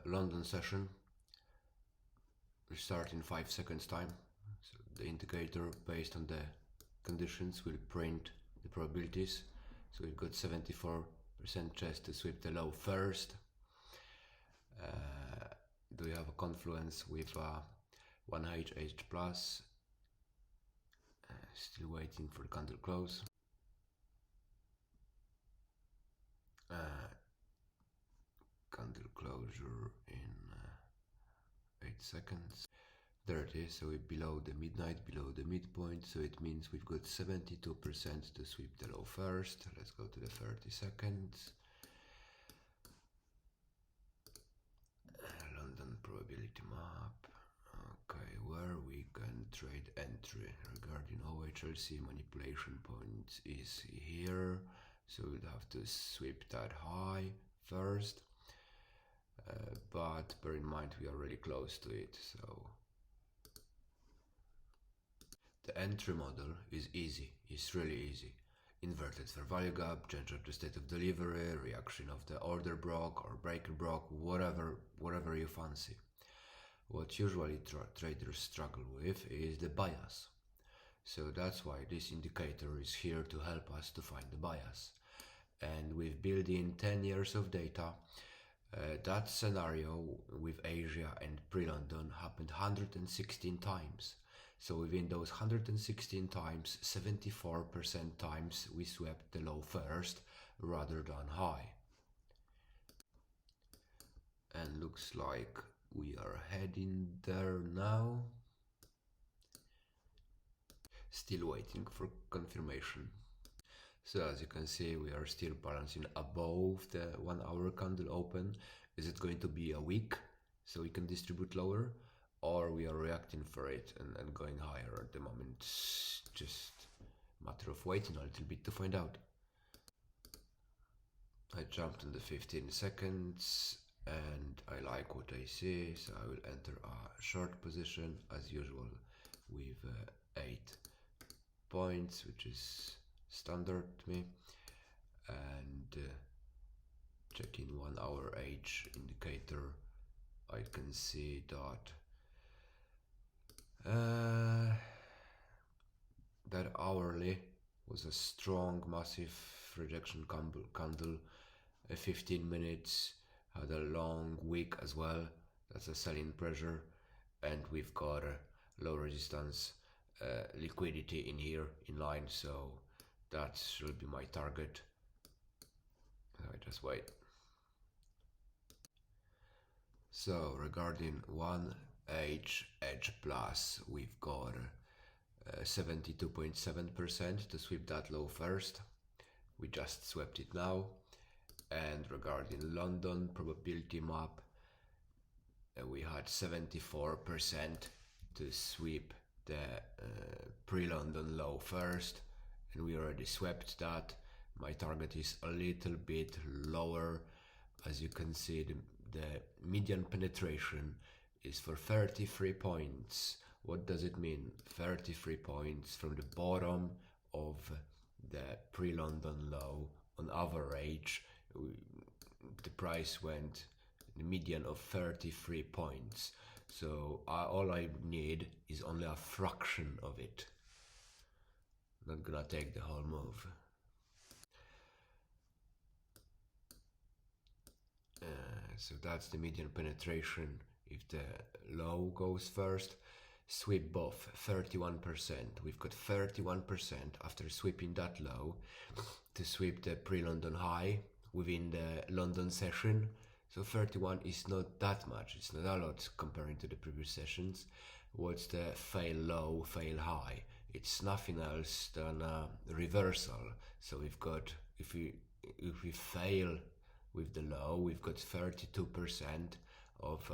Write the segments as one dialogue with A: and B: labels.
A: London session. We start in 5 seconds time. So the indicator based on the conditions will print the probabilities. So we've got 74% chance to sweep the low first. Do we have a confluence with 1H plus? Still waiting for the candle close. Candle closure in 8 seconds. There it is, so we're below the midnight, below the midpoint, so it means we've got 72% to sweep the low first. Let's go to the 30 seconds. London probability map. Okay, where we can trade entry regarding OHLC manipulation points is here, so we'll have to sweep that high first. But bear in mind we are really close to it, so the entry model is easy, it's really easy. Inverted fair value gap, change of the state of delivery, reaction of the order block or breaker block, whatever you fancy. What usually traders struggle with is the bias. So that's why this indicator is here to help us to find the bias. And we've built in 10 years of data. That scenario with Asia and pre-London happened 116 times. So within those 116 times, 74% times we swept the low first rather than high. And looks like we are heading there now. Still waiting for confirmation. So as you can see, we are still balancing above the 1 hour candle open. Is it going to be a week so we can distribute lower, or we are reacting for it and going higher at the moment? It's just a matter of waiting a little bit to find out. I jumped in the 15 seconds and I like what I see, so I will enter a short position as usual with 8 points, which is standard to me, and checking 1 hour H indicator, I can see that hourly was a strong massive rejection candle. 15 minutes had a long wick as well, that's a selling pressure, and we've got a low resistance liquidity in here in line, so that should be my target. I just wait. So regarding 1H edge plus, we've got 72.7% to sweep that low first. We just swept it now. And regarding London probability map, we had 74% to sweep the pre-London low first, and we already swept that. My target is a little bit lower. As you can see, the median penetration is for 33 points. What does it mean? 33 points from the bottom of the pre-London low. On average, the price went the median of 33 points. So all I need is only a fraction of it. Not gonna take the whole move. So that's the median penetration. If the low goes first, sweep both, 31%. We've got 31% after sweeping that low to sweep the pre-London high within the London session. So 31 is not that much, it's not a lot comparing to the previous sessions. What's the fail low, fail high? It's nothing else than a reversal. So we've got, if we fail with the low, we've got 32% of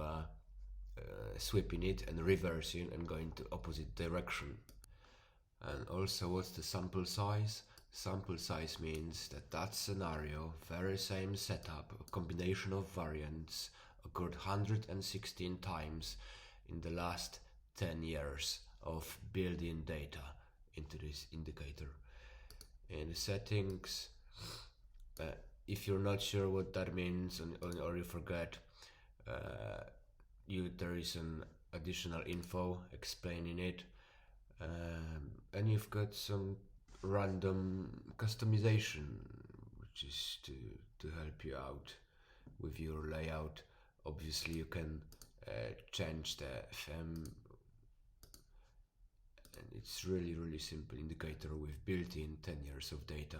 A: sweeping it and reversing and going to opposite direction. And also, what's the sample size? Sample size means that scenario, very same setup, a combination of variants, occurred 116 times in the last 10 years of building data into this indicator. In the settings, if you're not sure what that means or you forget, there is an additional info explaining it, and you've got some random customization, which is to help you out with your layout. Obviously, you can change the FM, and it's really simple indicator with built-in 10 years of data.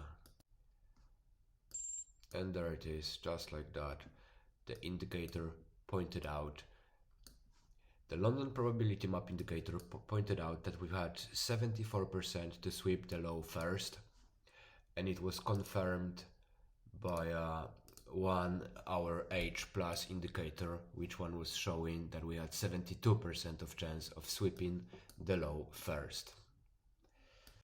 A: And there it is, just like that. The indicator pointed out, the London probability map indicator pointed out that we had 74% to sweep the low first, and it was confirmed by a 1 hour H plus indicator, which one was showing that we had 72% of chance of sweeping the low first.